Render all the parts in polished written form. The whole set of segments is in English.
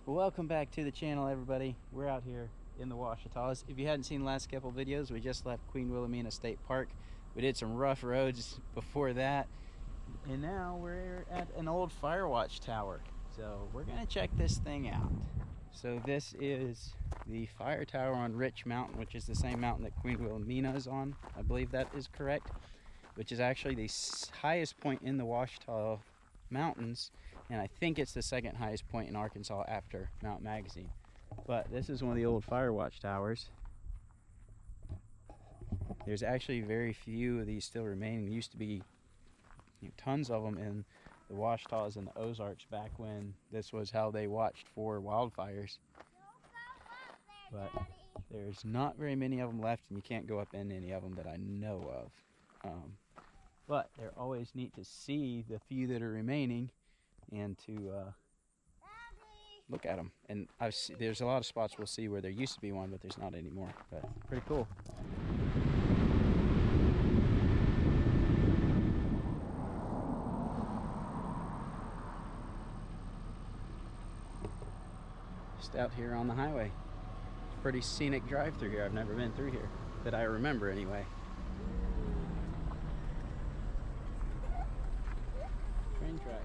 Welcome back to the channel, everybody. We're out here in the Ouachitas. If you hadn't seen the last couple videos, we just left Queen Wilhelmina State Park. We did some rough roads before that, and now we're at an old fire watch tower. So we're gonna check this thing out. So this is the fire tower on Rich Mountain, which is the same mountain that Queen Wilhelmina is on. I believe that is correct, which is actually the highest point in the Ouachita Mountains, and I think it's the second highest point in Arkansas after Mount Magazine. But this is one of the old fire watch towers. There's actually very few of these still remaining. There used to be tons of them in the Ouachitas and the Ozarks back when this was how they watched for wildfires. But there's not very many of them left, and you can't go up in any of them that I know of. But they're always neat to see the few that are remaining and to look at them. And there's a lot of spots we'll see where there used to be one, but there's not anymore. But pretty cool. Just out here on the highway. Pretty scenic drive through here. I've never been through here, that I remember anyway. Train track.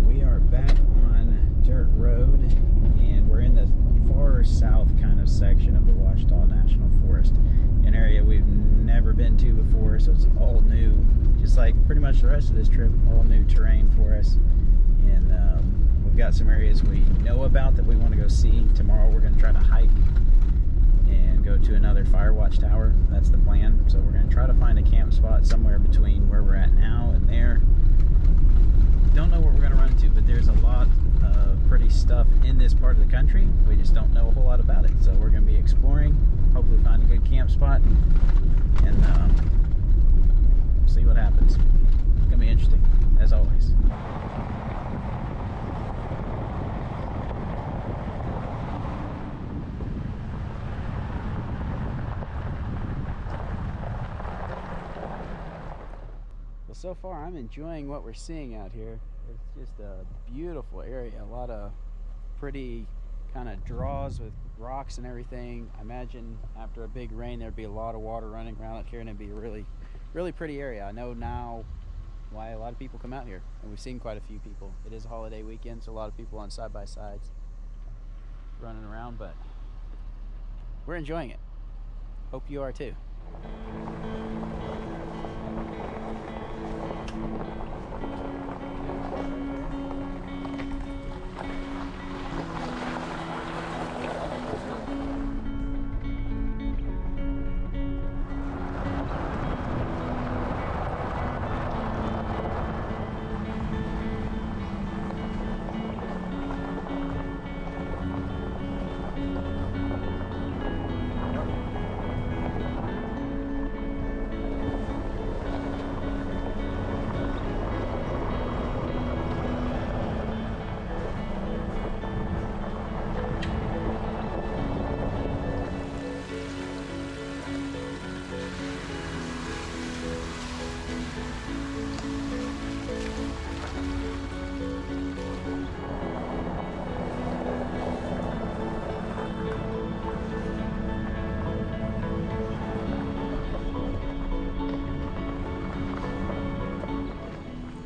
We are back on dirt road, and we're in the far south kind of section of the Ouachita National Forest, an area we've never been to before, so it's all new, just like pretty much the rest of this trip, all new terrain for us. And we've got some areas we know about that we want to go see. Tomorrow we're going to try to hike and go to another fire watch tower. That's the plan. So we're going to try to find a camp spot somewhere between where we're at now and there. Don't know what we're going to run into, but there's a lot of pretty stuff in this part of the country. We just don't know a whole lot about it. So we're going to be exploring, hopefully find a good camp spot, and see what happens. It's going to be interesting, as always. Well, so far I'm enjoying what we're seeing out here. It's just a beautiful area. A lot of pretty kind of draws with rocks and everything. I imagine after a big rain there'd be a lot of water running around out here, and it'd be a really pretty area. I know now why a lot of people come out here, and we've seen quite a few people. It is a holiday weekend, so a lot of people on side-by-sides running around, but we're enjoying it. Hope you are too.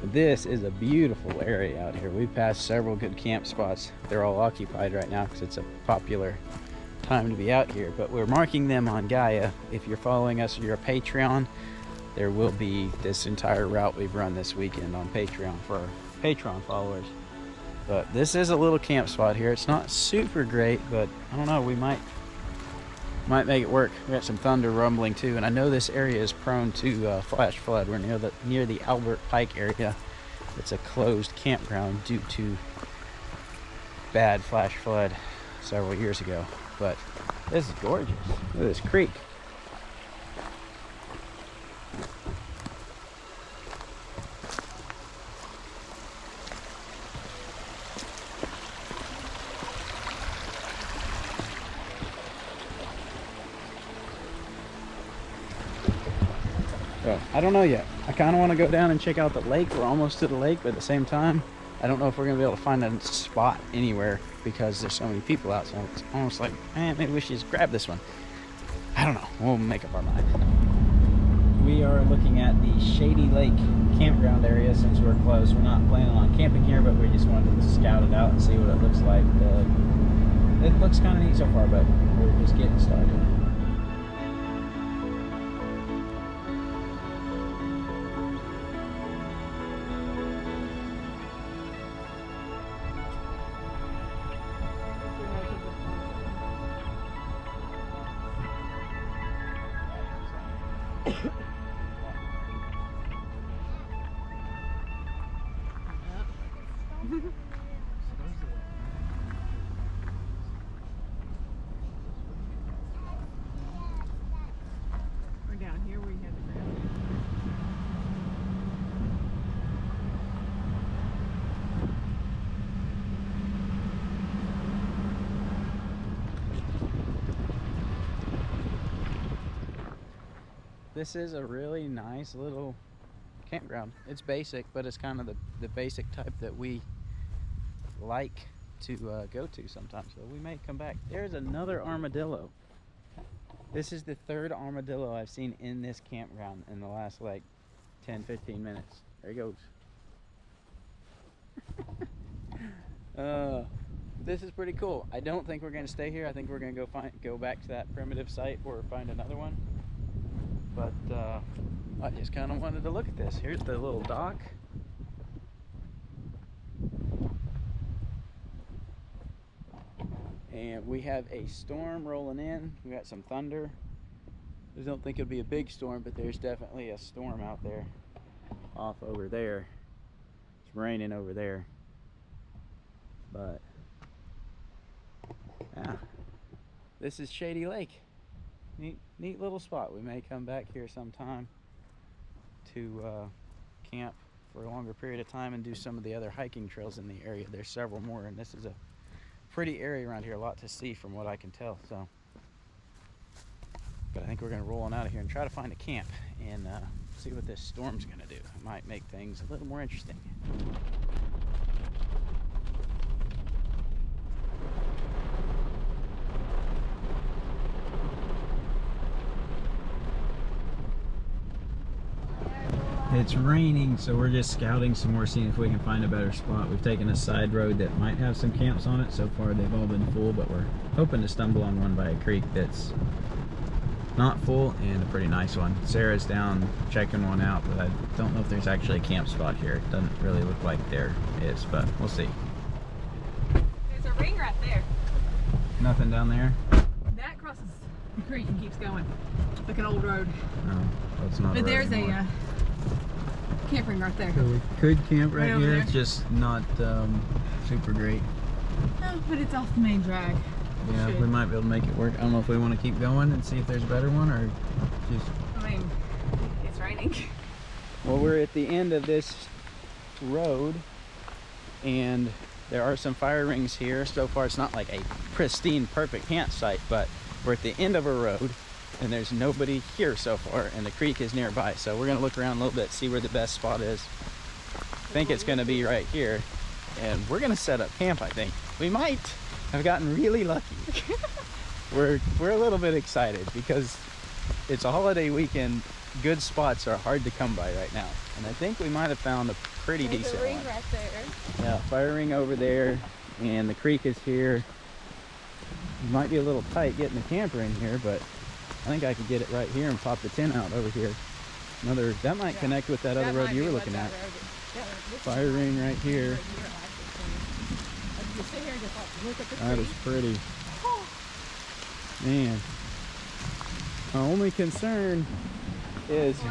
This is a beautiful area out here. We've passed several good camp spots. They're all occupied right now because it's a popular time to be out here, but we're marking them on Gaia. If you're following us or you're a Patreon, there will be this entire route we've run this weekend on Patreon for our Patreon followers. But this is a little camp spot here. It's not super great, but I don't know, we might make it work. We got some thunder rumbling too, and I know this area is prone to flash flood. We're near the Albert Pike area. It's a closed campground due to bad flash flood several years ago. But this is gorgeous. Look at this creek. So I don't know yet. I kind of want to go down and check out the lake. We're almost to the lake, but at the same time, I don't know if we're gonna be able to find a spot anywhere because there's so many people out. So it's almost like, man, maybe we should just grab this one. I don't know. We'll make up our mind. We are looking at the Shady Lake campground area since we're close. We're not planning on camping here, but we just wanted to scout it out and see what it looks like. It looks kind of neat so far, but we're just getting started. We're down here where you had the ground. This is a really nice little campground. It's basic, but it's kind of the basic type that we like to go to sometimes. So we may come back. There's another armadillo. This is the third armadillo I've seen in this campground in the last like 10-15 minutes. There he goes. This is pretty cool. I don't think we're going to stay here. I think we're going to go back to that primitive site or find another one. But I just kind of wanted to look at this. Here's the little dock. And we have a storm rolling in. We got some thunder. I don't think it'll be a big storm, but there's definitely a storm out there off over there. It's raining over there. But yeah, this is Shady Lake. Neat little spot. We may come back here sometime to camp for a longer period of time and do some of the other hiking trails in the area. There's several more, and this is a pretty area around here. A lot to see from what I can tell. So, but I think we're going to roll on out of here and try to find a camp and see what this storm's going to do. It might make things a little more interesting. It's raining, so we're just scouting some more, seeing if we can find a better spot. We've taken a side road that might have some camps on it. So far they've all been full, but we're hoping to stumble on one by a creek that's not full and a pretty nice one. Sarah's down checking one out, but I don't know if there's actually a camp spot here. It doesn't really look like there is, but we'll see. There's a ring right there. Nothing down there? That crosses the creek and keeps going. Like an old road. No, it's not. But there's a camp ring right there. So we could camp right here. There. It's just not super great. No, but it's off the main drag. Yeah, we might be able to make it work. I don't know if we want to keep going and see if there's a better one or just... I mean, it's raining. Well, we're at the end of this road and there are some fire rings here. So far it's not like a pristine, perfect campsite, but we're at the end of a road and there's nobody here so far, and the creek is nearby. So we're gonna look around a little bit, see where the best spot is. I think it's gonna be right here, and we're gonna set up camp. I think we might have gotten really lucky. we're a little bit excited because it's a holiday weekend. Good spots are hard to come by right now, and I think we might have found a pretty decent one. There's a ring right there. Yeah, fire ring over there, and the creek is here. It might be a little tight getting the camper in here, but I think I could get it right here and pop the tent out over here. That might connect with that other road you were looking at. Fire ring right here. That is pretty. Man. My only concern is,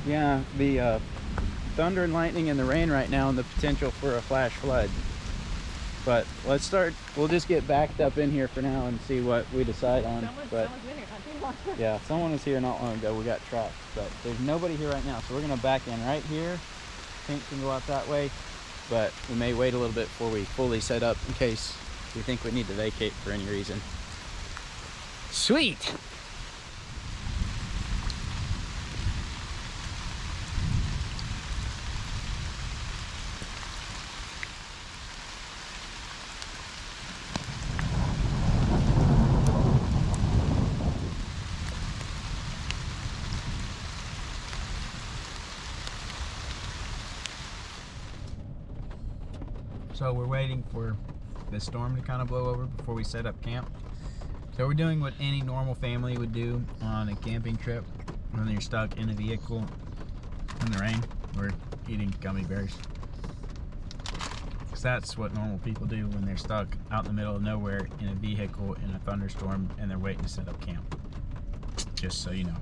yeah, the thunder and lightning and the rain right now and the potential for a flash flood. But let's start, we'll just get backed up in here for now and see what we decide on. Yeah, someone was here not long ago. We got trapped, but there's nobody here right now. So we're gonna back in right here. Tent can go out that way, but we may wait a little bit before we fully set up in case we think we need to vacate for any reason. Sweet! So we're waiting for the storm to kind of blow over before we set up camp. So we're doing what any normal family would do on a camping trip when you're stuck in a vehicle in the rain. We're eating gummy bears. Because that's what normal people do when they're stuck out in the middle of nowhere in a vehicle in a thunderstorm and they're waiting to set up camp. Just so you know.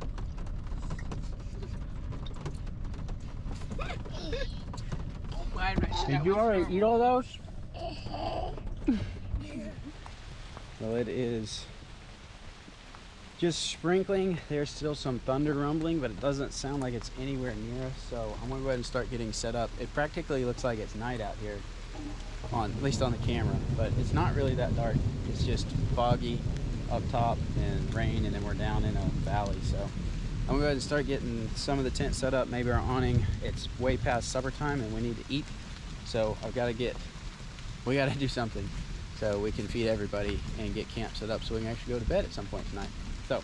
Did you already eat all those? Well, it is just sprinkling. There's still some thunder rumbling, but it doesn't sound like it's anywhere near us. So I'm gonna go ahead and start getting set up. It practically looks like it's night out here, at least on the camera, but it's not really that dark. It's just foggy up top and rain, and then we're down in a valley. So I'm gonna go ahead and start getting some of the tent set up, maybe our awning. It's way past supper time and we need to eat. So we gotta do something so we can feed everybody and get camp set up so we can actually go to bed at some point tonight. So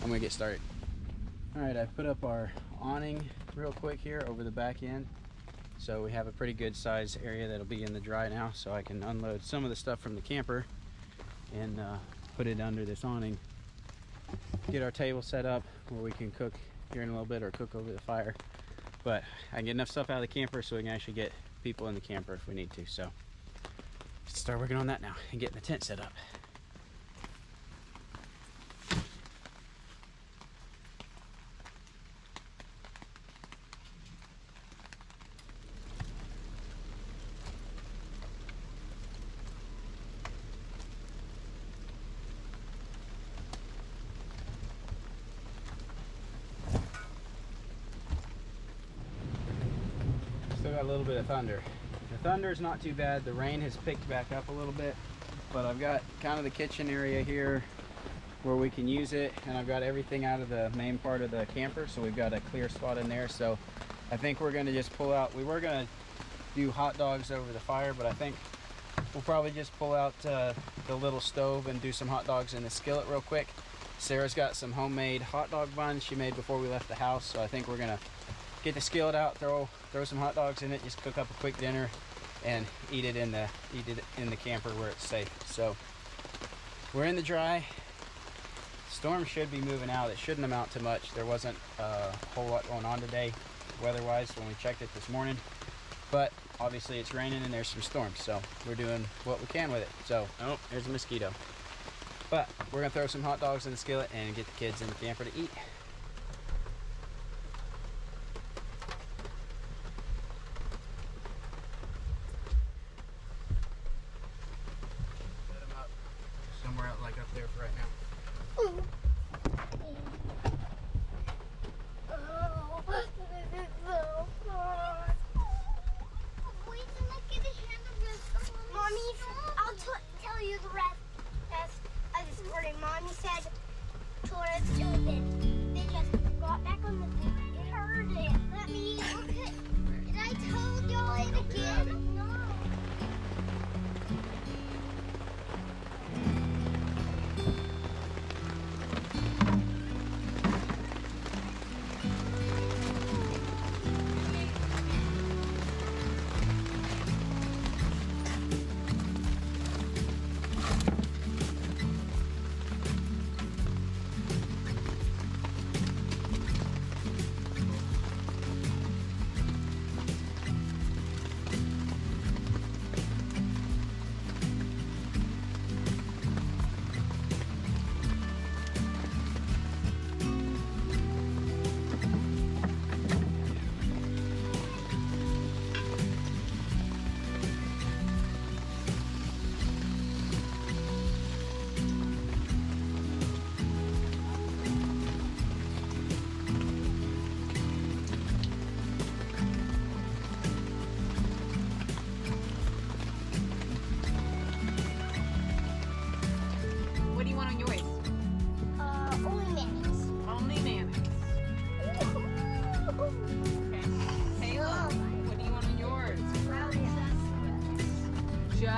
I'm gonna get started. All right, I've put up our awning real quick here over the back end. So we have a pretty good size area that'll be in the dry now, so I can unload some of the stuff from the camper and put it under this awning. Get our table set up where we can cook here in a little bit or cook over the fire. But I can get enough stuff out of the camper so we can actually get people in the camper if we need to. So let's start working on that now and getting the tent set up. Still got a little bit of thunder. The thunder is not too bad. The rain has picked back up a little bit, but I've got kind of the kitchen area here where we can use it, and I've got everything out of the main part of the camper, so we've got a clear spot in there. So I think we're gonna just pull out, we were gonna do hot dogs over the fire, but I think we'll probably just pull out the little stove and do some hot dogs in the skillet real quick. Sarah's got some homemade hot dog buns she made before we left the house, so I think we're gonna get the skillet out, throw some hot dogs in it, just cook up a quick dinner and eat it in the camper where it's safe. So we're in the dry. Storm should be moving out. It shouldn't amount to much. There wasn't a whole lot going on today weather-wise when we checked it this morning, but obviously it's raining and there's some storms, so we're doing what we can with it. So, oh, there's a mosquito. But we're gonna throw some hot dogs in the skillet and get the kids in the camper to eat. Somewhere out like up there for right now. Oh, this is so hard. Wait till I get a hand of this. Mommy, I'll tell you the rest of the story. Mommy said, towards stupid. They just got back on the board. It heard it. Let me look at. Did I tell y'all it again? No.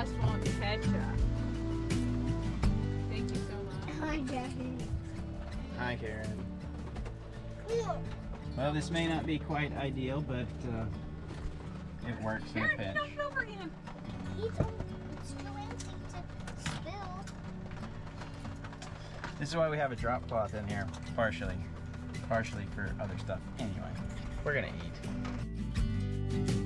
just want ketchup. Thank you so much. Hi, Jackie. Hi, Karen. Cool. Well, this may not be quite ideal, but it works in a Karen, pinch. knock it over again. It's too empty to spill. This is why we have a drop cloth in here, partially for other stuff. Anyway, we're gonna eat.